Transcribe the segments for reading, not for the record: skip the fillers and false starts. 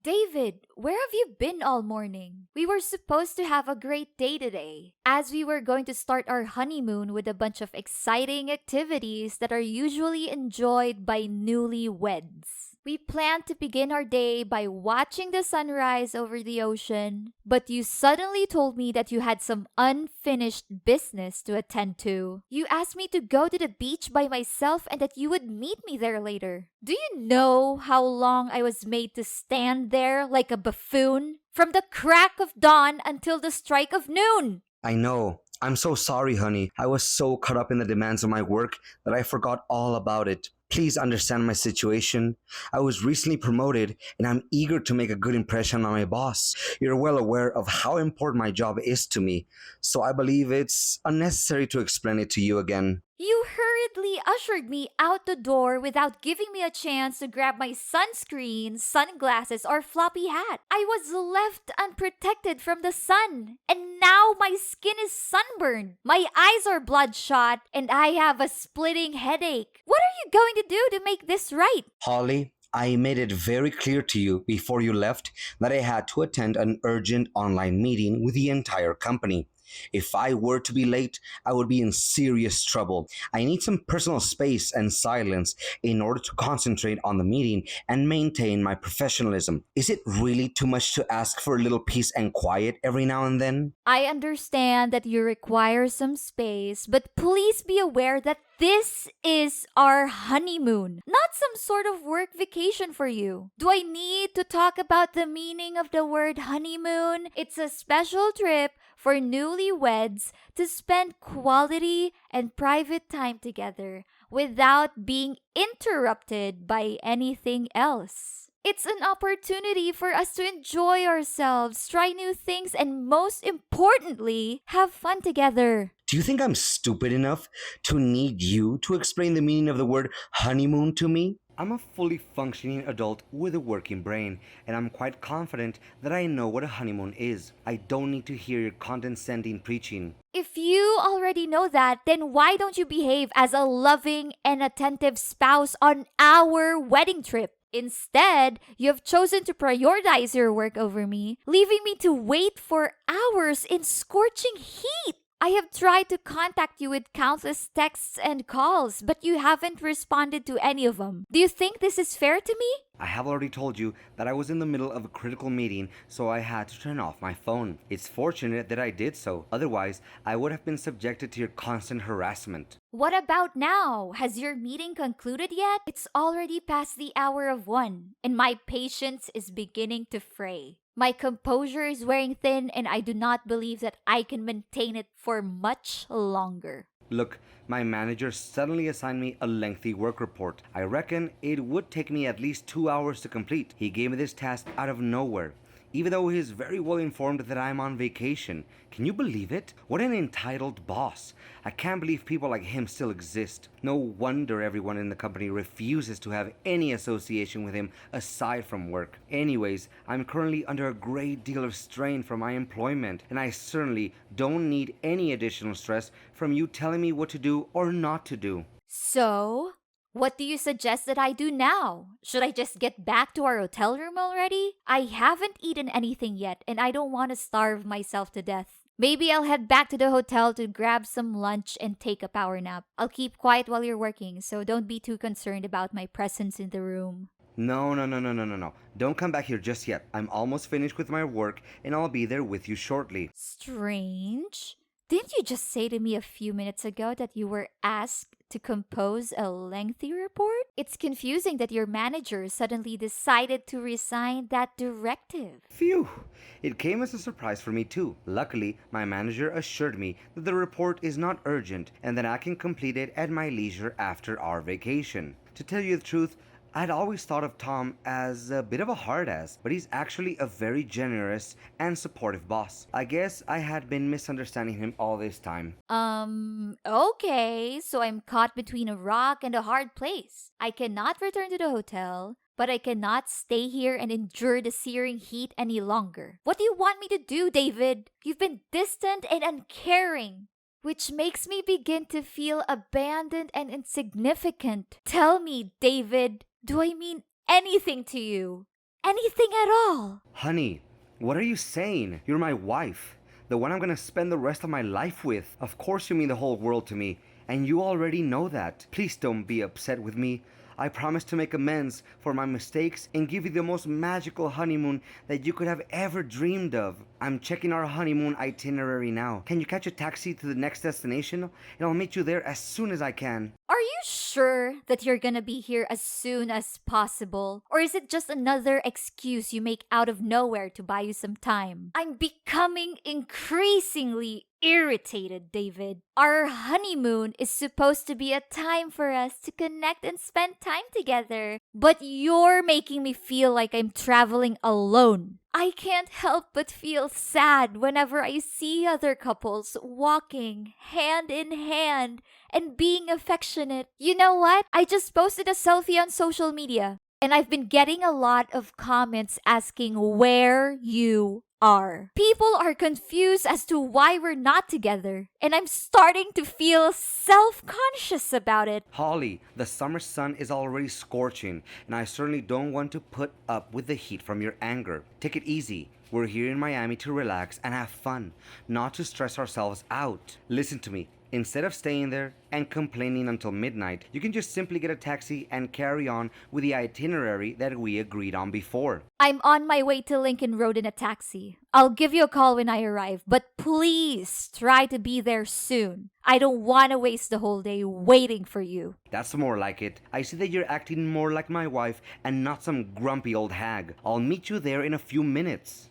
David, where have you been all morning? We were supposed to have a great day today, as we were going to start our honeymoon with a bunch of exciting activities that are usually enjoyed by newlyweds. We planned to begin our day by watching the sunrise over the ocean, but you suddenly told me that you had some unfinished business to attend to. You asked me to go to the beach by myself and that you would meet me there later. Do you know how long I was made to stand there like a buffoon? From the crack of dawn until the strike of noon! I know. I'm so sorry, honey. I was so caught up in the demands of my work that I forgot all about it. Please understand my situation. I was recently promoted and I'm eager to make a good impression on my boss. You're well aware of how important my job is to me, so I believe it's unnecessary to explain it to you again. You hurriedly ushered me out the door without giving me a chance to grab my sunscreen, sunglasses, or floppy hat. I was left unprotected from the sun, and now my skin is sunburned. My eyes are bloodshot, and I have a splitting headache. What are you going to do to make this right? Holly, I made it very clear to you before you left that I had to attend an urgent online meeting with the entire company. If I were to be late, I would be in serious trouble. I need some personal space and silence in order to concentrate on the meeting and maintain my professionalism. Is it really too much to ask for a little peace and quiet every now and then? I understand that you require some space, but please be aware that this is our honeymoon, not some sort of work vacation for you. Do I need to talk about the meaning of the word honeymoon? It's a special trip for newlyweds to spend quality and private time together without being interrupted by anything else. It's an opportunity for us to enjoy ourselves, try new things, and most importantly, have fun together. Do you think I'm stupid enough to need you to explain the meaning of the word honeymoon to me? I'm a fully functioning adult with a working brain, and I'm quite confident that I know what a honeymoon is. I don't need to hear your condescending preaching. If you already know that, then why don't you behave as a loving and attentive spouse on our wedding trip? Instead, you have chosen to prioritize your work over me, leaving me to wait for hours in scorching heat. I have tried to contact you with countless texts and calls, but you haven't responded to any of them. Do you think this is fair to me? I have already told you that I was in the middle of a critical meeting, so I had to turn off my phone. It's fortunate that I did so. Otherwise, I would have been subjected to your constant harassment. What about now? Has your meeting concluded yet? It's already past the hour of 1, and my patience is beginning to fray. My composure is wearing thin, and I do not believe that I can maintain it for much longer. Look, my manager suddenly assigned me a lengthy work report. I reckon it would take me at least 2 hours to complete. He gave me this task out of nowhere, even though he is very well informed that I'm on vacation. Can you believe it? What an entitled boss. I can't believe people like him still exist. No wonder everyone in the company refuses to have any association with him aside from work. Anyways, I'm currently under a great deal of strain from my employment, and I certainly don't need any additional stress from you telling me what to do or not to do. So, what do you suggest that I do now? Should I just get back to our hotel room already? I haven't eaten anything yet, and I don't want to starve myself to death. Maybe I'll head back to the hotel to grab some lunch and take a power nap. I'll keep quiet while you're working, so don't be too concerned about my presence in the room. No. Don't come back here just yet. I'm almost finished with my work, and I'll be there with you shortly. Strange. Didn't you just say to me a few minutes ago that you were asked to compose a lengthy report? It's confusing that your manager suddenly decided to resign that directive. Phew! It came as a surprise for me too. Luckily, my manager assured me that the report is not urgent and that I can complete it at my leisure after our vacation. To tell you the truth, I'd always thought of Tom as a bit of a hard ass, but he's actually a very generous and supportive boss. I guess I had been misunderstanding him all this time. Okay, so I'm caught between a rock and a hard place. I cannot return to the hotel, but I cannot stay here and endure the searing heat any longer. What do you want me to do, David? You've been distant and uncaring, which makes me begin to feel abandoned and insignificant. Tell me, David, do I mean anything to you? anything at all. Honey, what are you saying? You're my wife, the one I'm gonna spend the rest of my life with. Of course you mean the whole world to me, and you already know that. Please don't be upset with me. I promise to make amends for my mistakes and give you the most magical honeymoon that you could have ever dreamed of. I'm checking our honeymoon itinerary now. Can you catch a taxi to the next destination? And I'll meet you there as soon as I can. Are you sure that you're gonna be here as soon as possible? Or is it just another excuse you make out of nowhere to buy you some time? I'm becoming increasingly irritated, David. Our honeymoon is supposed to be a time for us to connect and spend time together. But you're making me feel like I'm traveling alone. I can't help but feel sad whenever I see other couples walking hand in hand and being affectionate. You know what? I just posted a selfie on social media, and I've been getting a lot of comments asking where you are. People are confused as to why we're not together, and I'm starting to feel self-conscious about it. Holly, the summer sun is already scorching, and I certainly don't want to put up with the heat from your anger. Take it easy. We're here in Miami to relax and have fun, not to stress ourselves out. Listen to me. Instead of staying there and complaining until midnight, you can just simply get a taxi and carry on with the itinerary that we agreed on before. I'm on my way to Lincoln Road in a taxi. I'll give you a call when I arrive, but please try to be there soon. I don't want to waste the whole day waiting for you. That's more like it. I see that you're acting more like my wife and not some grumpy old hag. I'll meet you there in a few minutes.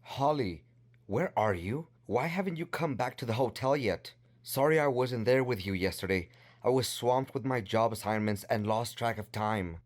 Holly, where are you? Why haven't you come back to the hotel yet? Sorry I wasn't there with you yesterday. I was swamped with my job assignments and lost track of time.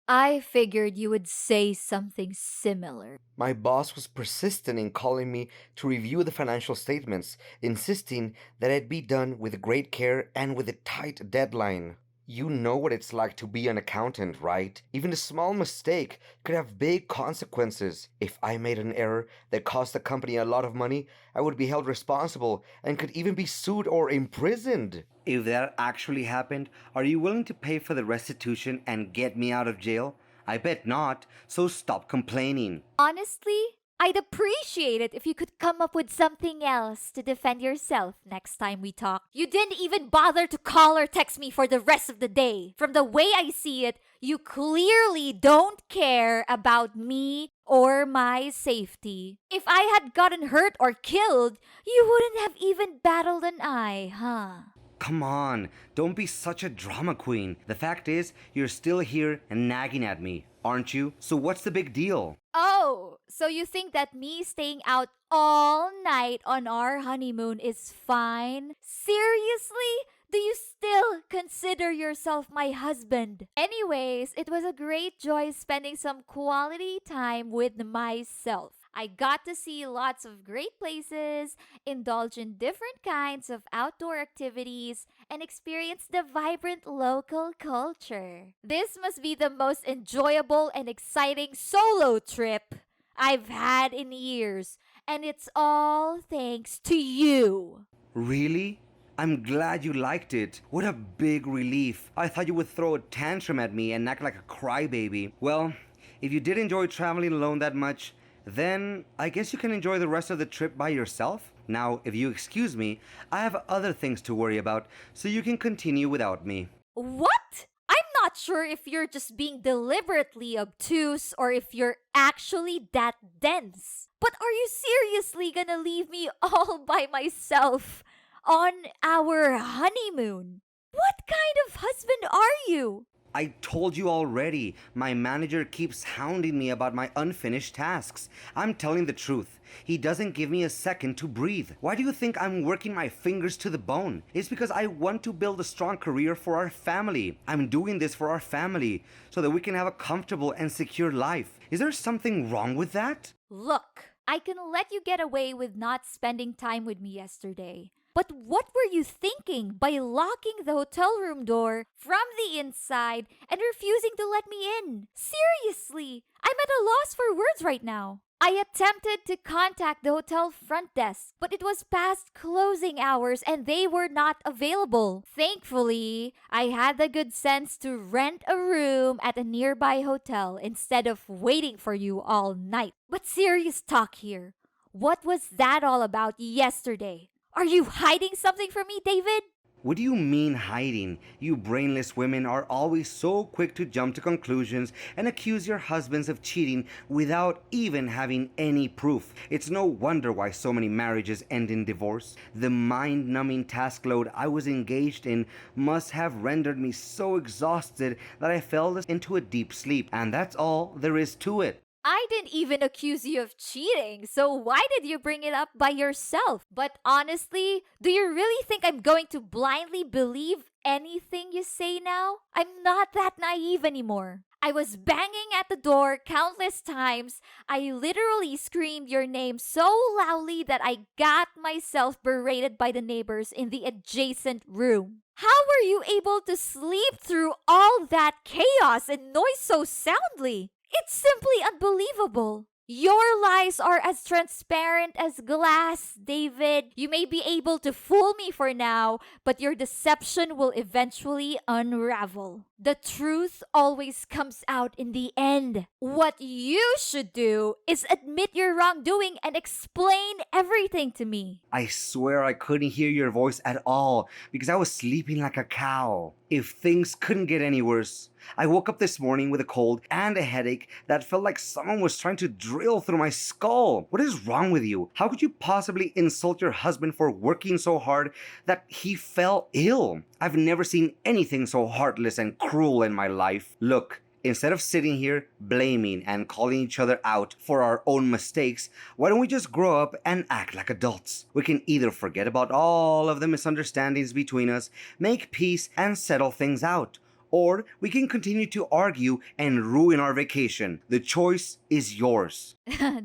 I figured you would say something similar. My boss was persistent in calling me to review the financial statements, insisting that it be done with great care and with a tight deadline. You know what it's like to be an accountant, right? Even a small mistake could have big consequences. If I made an error that cost the company a lot of money, I would be held responsible and could even be sued or imprisoned. If that actually happened, are you willing to pay for the restitution and get me out of jail? I bet not, so stop complaining. Honestly, I'd appreciate it if you could come up with something else to defend yourself next time we talk. You didn't even bother to call or text me for the rest of the day. From the way I see it, you clearly don't care about me or my safety. If I had gotten hurt or killed, you wouldn't have even battled an eye, huh? Come on, don't be such a drama queen. The fact is, you're still here and nagging at me, aren't you? So what's the big deal? Oh, so you think that me staying out all night on our honeymoon is fine? Seriously? Do you still consider yourself my husband? Anyways, it was a great joy spending some quality time with myself. I got to see lots of great places, indulge in different kinds of outdoor activities, and experience the vibrant local culture. This must be the most enjoyable and exciting solo trip I've had in years, and it's all thanks to you. Really? I'm glad you liked it. What a big relief. I thought you would throw a tantrum at me and act like a crybaby. Well, if you did enjoy traveling alone that much, then I guess you can enjoy the rest of the trip by yourself. Now, if you excuse me, I have other things to worry about, so you can continue without me. What? I'm not sure if you're just being deliberately obtuse or if you're actually that dense. But are you seriously gonna leave me all by myself on our honeymoon? What kind of husband are you? I told you already, my manager keeps hounding me about my unfinished tasks. I'm telling the truth. He doesn't give me a second to breathe. Why do you think I'm working my fingers to the bone? It's because I want to build a strong career for our family. I'm doing this for our family so that we can have a comfortable and secure life. Is there something wrong with that? Look, I can let you get away with not spending time with me yesterday. But what were you thinking by locking the hotel room door from the inside and refusing to let me in? Seriously, I'm at a loss for words right now. I attempted to contact the hotel front desk, but it was past closing hours and they were not available. Thankfully, I had the good sense to rent a room at a nearby hotel instead of waiting for you all night. But serious talk here. What was that all about yesterday? Are you hiding something from me, David? What do you mean hiding? You brainless women are always so quick to jump to conclusions and accuse your husbands of cheating without even having any proof. It's no wonder why so many marriages end in divorce. The mind-numbing task load I was engaged in must have rendered me so exhausted that I fell into a deep sleep, and that's all there is to it. I didn't even accuse you of cheating, so why did you bring it up by yourself? But honestly, do you really think I'm going to blindly believe anything you say now? I'm not that naive anymore. I was banging at the door countless times. I literally screamed your name so loudly that I got myself berated by the neighbors in the adjacent room. How were you able to sleep through all that chaos and noise so soundly? It's simply unbelievable. Your lies are as transparent as glass, David. You may be able to fool me for now, but your deception will eventually unravel. The truth always comes out in the end. What you should do is admit your wrongdoing and explain everything to me. I swear I couldn't hear your voice at all because I was sleeping like a cow. If things couldn't get any worse, I woke up this morning with a cold and a headache that felt like someone was trying to drill through my skull. What is wrong with you? How could you possibly insult your husband for working so hard that he fell ill? I've never seen anything so heartless and cruel in my life. Look, instead of sitting here blaming and calling each other out for our own mistakes, why don't we just grow up and act like adults? We can either forget about all of the misunderstandings between us, make peace, and settle things out, or we can continue to argue and ruin our vacation. The choice is yours.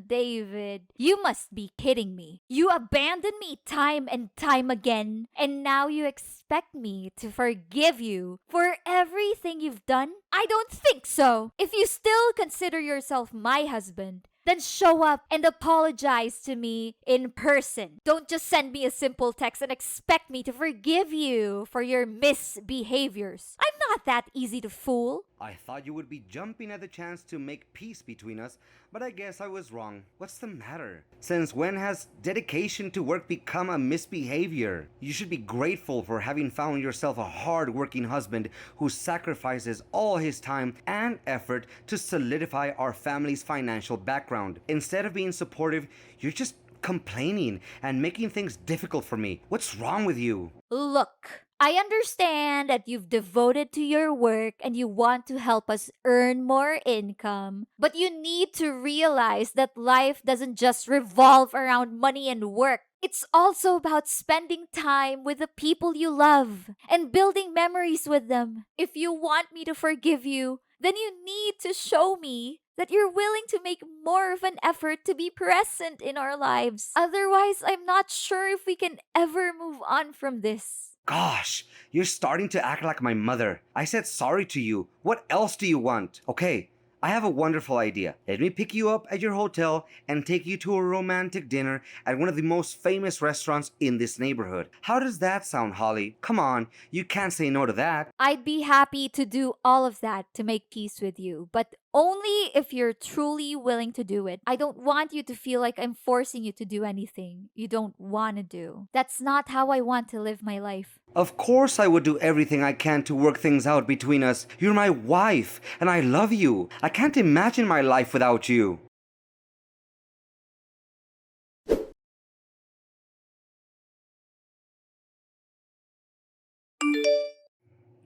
David, you must be kidding me. You abandoned me time and time again, and now you expect me to forgive you for everything you've done? I don't think so. If you still consider yourself my husband, then show up and apologize to me in person. Don't just send me a simple text and expect me to forgive you for your misbehaviors. I'm not that easy to fool. I thought you would be jumping at the chance to make peace between us, but I guess I was wrong. What's the matter? Since when has dedication to work become a misbehavior? You should be grateful for having found yourself a hard-working husband who sacrifices all his time and effort to solidify our family's financial background. Instead of being supportive, you're just complaining and making things difficult for me. What's wrong with you? Look, I understand that you've devoted to your work and you want to help us earn more income, but you need to realize that life doesn't just revolve around money and work. It's also about spending time with the people you love and building memories with them. If you want me to forgive you, then you need to show me that you're willing to make more of an effort to be present in our lives. Otherwise, I'm not sure if we can ever move on from this. Gosh, you're starting to act like my mother. I said sorry to you. What else do you want? Okay, I have a wonderful idea. Let me pick you up at your hotel and take you to a romantic dinner at one of the most famous restaurants in this neighborhood. How does that sound, Holly? Come on, you can't say no to that. I'd be happy to do all of that to make peace with you, but only if you're truly willing to do it. I don't want you to feel like I'm forcing you to do anything you don't want to do. That's not how I want to live my life. Of course I would do everything I can to work things out between us. You're my wife, and I love you. I can't imagine my life without you.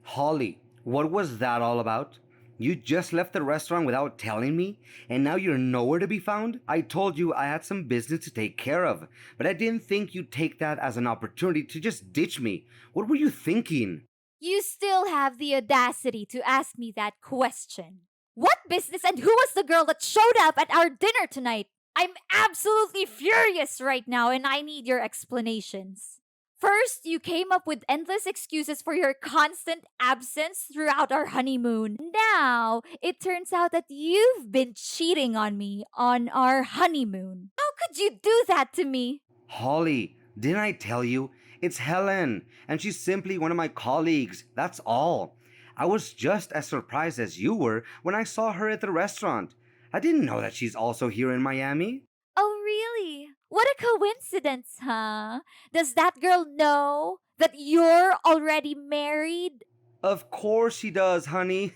Holly, what was that all about? You just left the restaurant without telling me, and now you're nowhere to be found? I told you I had some business to take care of, but I didn't think you'd take that as an opportunity to just ditch me. What were you thinking? You still have the audacity to ask me that question. What business and who was the girl that showed up at our dinner tonight? I'm absolutely furious right now and I need your explanations. First, you came up with endless excuses for your constant absence throughout our honeymoon. Now, it turns out that you've been cheating on me on our honeymoon. How could you do that to me? Holly, didn't I tell you? It's Helen, and she's simply one of my colleagues. That's all. I was just as surprised as you were when I saw her at the restaurant. I didn't know that she's also here in Miami. Oh, really? What a coincidence, huh? Does that girl know that you're already married? Of course she does, honey.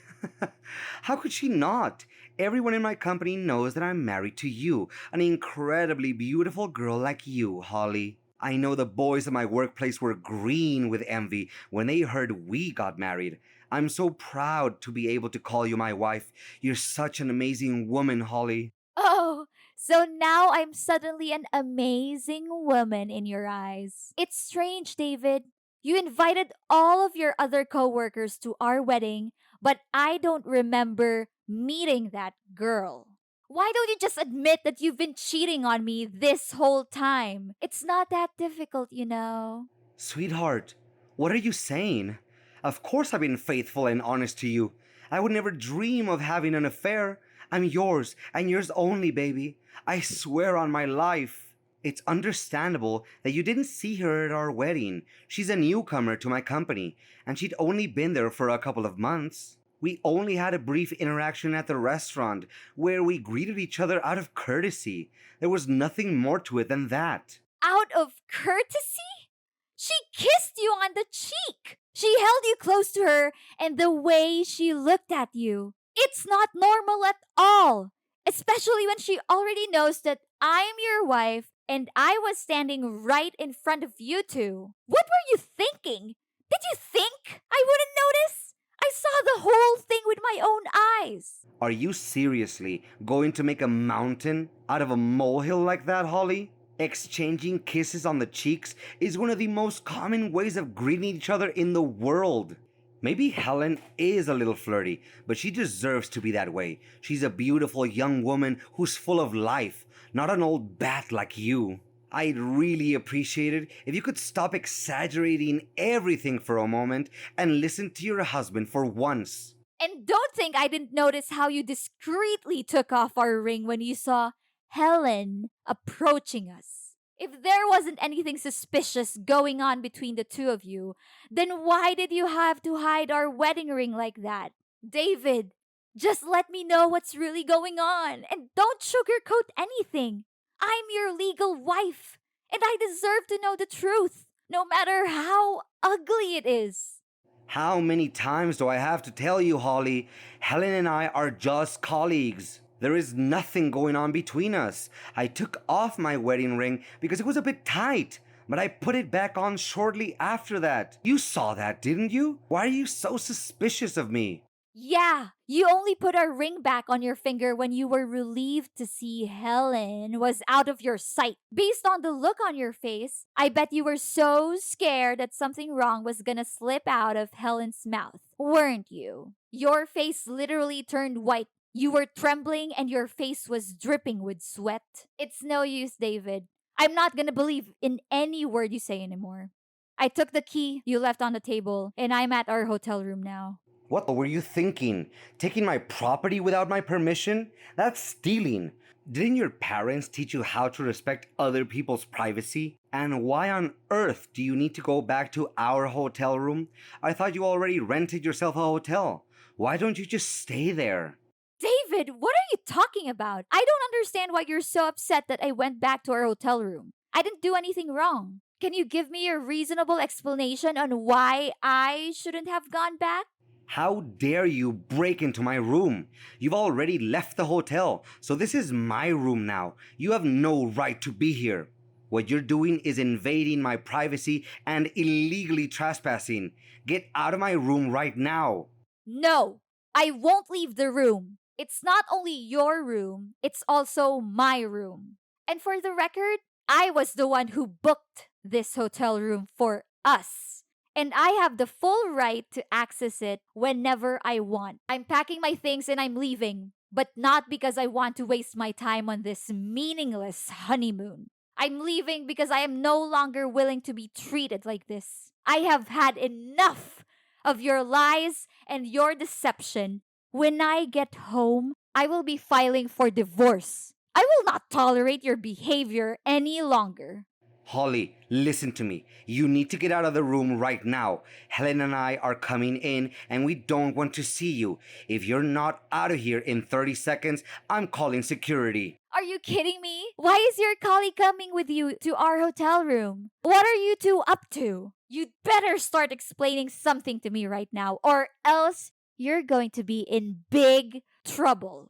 How could she not? Everyone in my company knows that I'm married to you, an incredibly beautiful girl like you, Holly. I know the boys at my workplace were green with envy when they heard we got married. I'm so proud to be able to call you my wife. You're such an amazing woman, Holly. Oh, so now I'm suddenly an amazing woman in your eyes. It's strange, David. You invited all of your other coworkers to our wedding, but I don't remember meeting that girl. Why don't you just admit that you've been cheating on me this whole time? It's not that difficult, you know. Sweetheart, what are you saying? Of course I've been faithful and honest to you. I would never dream of having an affair. I'm yours, and yours only, baby. I swear on my life. It's understandable that you didn't see her at our wedding. She's a newcomer to my company, and she'd only been there for a couple of months. We only had a brief interaction at the restaurant where we greeted each other out of courtesy. There was nothing more to it than that. Out of courtesy? She kissed you on the cheek. She held you close to her, and the way she looked at you. It's not normal at all. Especially when she already knows that I'm your wife and I was standing right in front of you two. What were you thinking? Did you think I wouldn't notice? I saw the whole thing with my own eyes. Are you seriously going to make a mountain out of a molehill like that, Holly? Exchanging kisses on the cheeks is one of the most common ways of greeting each other in the world. Maybe Helen is a little flirty, but she deserves to be that way. She's a beautiful young woman who's full of life, not an old bat like you. I'd really appreciate it if you could stop exaggerating everything for a moment and listen to your husband for once. And don't think I didn't notice how you discreetly took off our ring when you saw Helen approaching us. If there wasn't anything suspicious going on between the two of you, then why did you have to hide our wedding ring like that? David, just let me know what's really going on and don't sugarcoat anything. I'm your legal wife, and I deserve to know the truth, no matter how ugly it is. How many times do I have to tell you, Holly? Helen and I are just colleagues. There is nothing going on between us. I took off my wedding ring because it was a bit tight, but I put it back on shortly after that. You saw that, didn't you? Why are you so suspicious of me? Yeah, you only put our ring back on your finger when you were relieved to see Helen was out of your sight. Based on the look on your face, I bet you were so scared that something wrong was gonna slip out of Helen's mouth, weren't you? Your face literally turned white. You were trembling and your face was dripping with sweat. It's no use, David. I'm not gonna believe in any word you say anymore. I took the key you left on the table, and I'm at our hotel room now. What were you thinking? Taking my property without my permission? That's stealing. Didn't your parents teach you how to respect other people's privacy? And why on earth do you need to go back to our hotel room? I thought you already rented yourself a hotel. Why don't you just stay there? David, what are you talking about? I don't understand why you're so upset that I went back to our hotel room. I didn't do anything wrong. Can you give me a reasonable explanation on why I shouldn't have gone back? How dare you break into my room? You've already left the hotel, so this is my room now. You have no right to be here. What you're doing is invading my privacy and illegally trespassing. Get out of my room right now. No, I won't leave the room. It's not only your room, it's also my room. And for the record, I was the one who booked this hotel room for us. And I have the full right to access it whenever I want. I'm packing my things and I'm leaving, but not because I want to waste my time on this meaningless honeymoon. I'm leaving because I am no longer willing to be treated like this. I have had enough of your lies and your deception. When I get home, I will be filing for divorce. I will not tolerate your behavior any longer. Holly, listen to me. You need to get out of the room right now. Helen and I are coming in and we don't want to see you. If you're not out of here in 30 seconds, I'm calling security. Are you kidding me? Why is your colleague coming with you to our hotel room? What are you two up to? You'd better start explaining something to me right now, or else you're going to be in big trouble.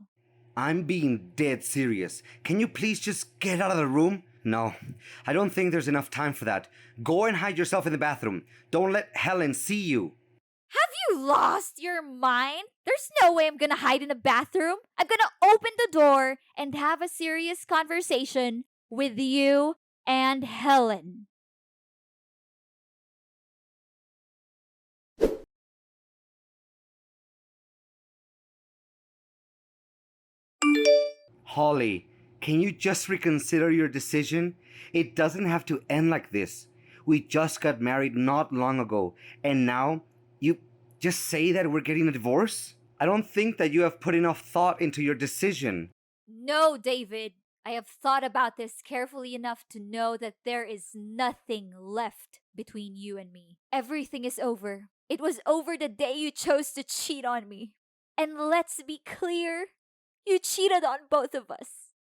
I'm being dead serious. Can you please just get out of the room? No, I don't think there's enough time for that. Go and hide yourself in the bathroom. Don't let Helen see you. Have you lost your mind? There's no way I'm gonna hide in a bathroom. I'm gonna open the door and have a serious conversation with you and Helen. Holly, can you just reconsider your decision? It doesn't have to end like this. We just got married not long ago, and now you just say that we're getting a divorce? I don't think that you have put enough thought into your decision. No, David. I have thought about this carefully enough to know that there is nothing left between you and me. Everything is over. It was over the day you chose to cheat on me. And let's be clear, you cheated on both of us.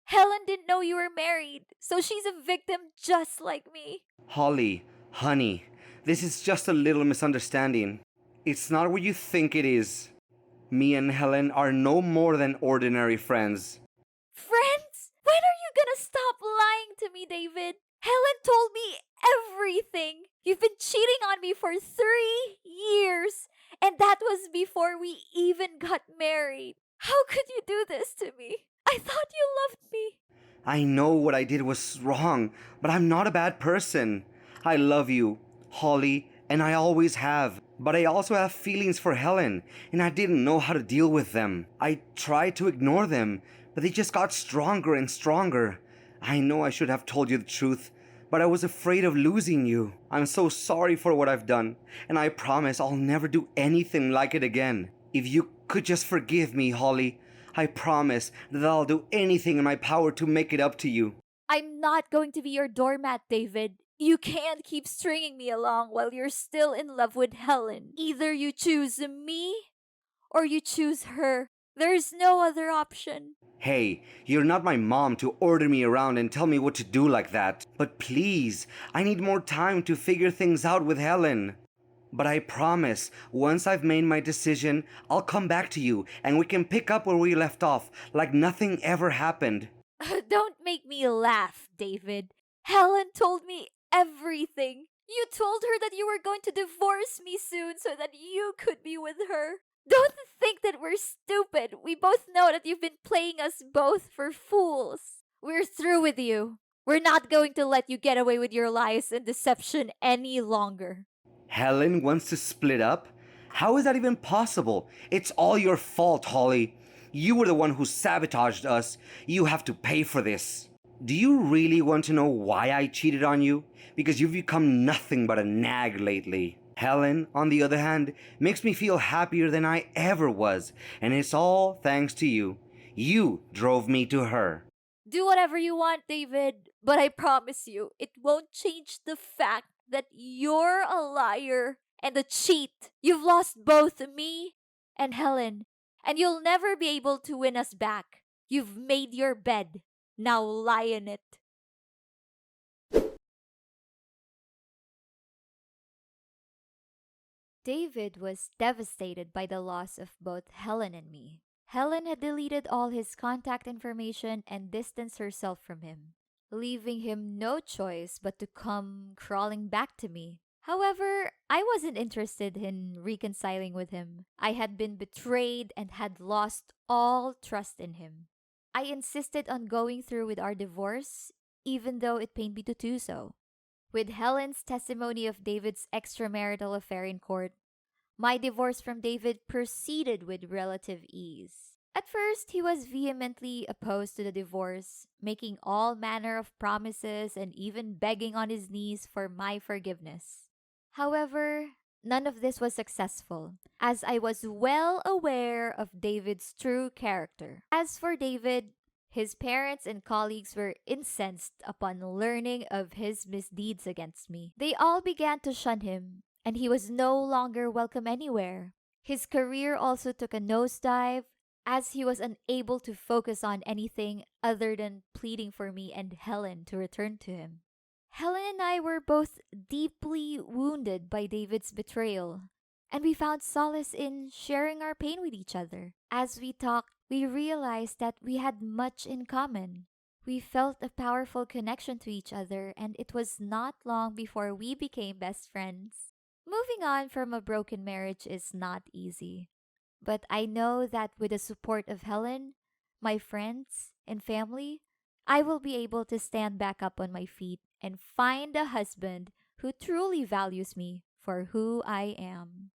Helen didn't know you were married, so she's a victim just like me. Holly, honey, this is just a little misunderstanding. It's not what you think it is. Me and Helen are no more than ordinary friends. Friends? When are you gonna stop lying to me, David? Helen told me everything. You've been cheating on me for 3 years, and that was before we even got married. How could you do this to me? I thought you loved me. I know what I did was wrong, but I'm not a bad person. I love you, Holly, and I always have. But I also have feelings for Helen, and I didn't know how to deal with them. I tried to ignore them, but they just got stronger and stronger. I know I should have told you the truth, but I was afraid of losing you. I'm so sorry for what I've done, and I promise I'll never do anything like it again. If you could just forgive me, Holly, I promise that I'll do anything in my power to make it up to you. I'm not going to be your doormat, David. You can't keep stringing me along while you're still in love with Helen. Either you choose me or you choose her. There's no other option. Hey, you're not my mom to order me around and tell me what to do like that. But please, I need more time to figure things out with Helen. But I promise, once I've made my decision, I'll come back to you and we can pick up where we left off, like nothing ever happened. Don't make me laugh, David. Helen told me everything. You told her that you were going to divorce me soon so that you could be with her. Don't think that we're stupid. We both know that you've been playing us both for fools. We're through with you. We're not going to let you get away with your lies and deception any longer. Helen wants to split up? How is that even possible? It's all your fault, Holly. You were the one who sabotaged us. You have to pay for this. Do you really want to know why I cheated on you? Because you've become nothing but a nag lately. Helen, on the other hand, makes me feel happier than I ever was, and it's all thanks to you. You drove me to her. Do whatever you want, David, but I promise you, it won't change the fact that you're a liar and a cheat. You've lost both me and Helen, and you'll never be able to win us back. You've made your bed. Now lie in it. David was devastated by the loss of both Helen and me. Helen had deleted all his contact information and distanced herself from him, leaving him no choice but to come crawling back to me. However, I wasn't interested in reconciling with him. I had been betrayed and had lost all trust in him. I insisted on going through with our divorce, even though it pained me to do so. With Helen's testimony of David's extramarital affair in court, my divorce from David proceeded with relative ease. At first, he was vehemently opposed to the divorce, making all manner of promises and even begging on his knees for my forgiveness. However, none of this was successful, as I was well aware of David's true character. As for David, his parents and colleagues were incensed upon learning of his misdeeds against me. They all began to shun him, and he was no longer welcome anywhere. His career also took a nosedive, as he was unable to focus on anything other than pleading for me and Helen to return to him. Helen and I were both deeply wounded by David's betrayal, and we found solace in sharing our pain with each other. As we talked, we realized that we had much in common. We felt a powerful connection to each other, and it was not long before we became best friends. Moving on from a broken marriage is not easy, but I know that with the support of Helen, my friends, and family, I will be able to stand back up on my feet and find a husband who truly values me for who I am.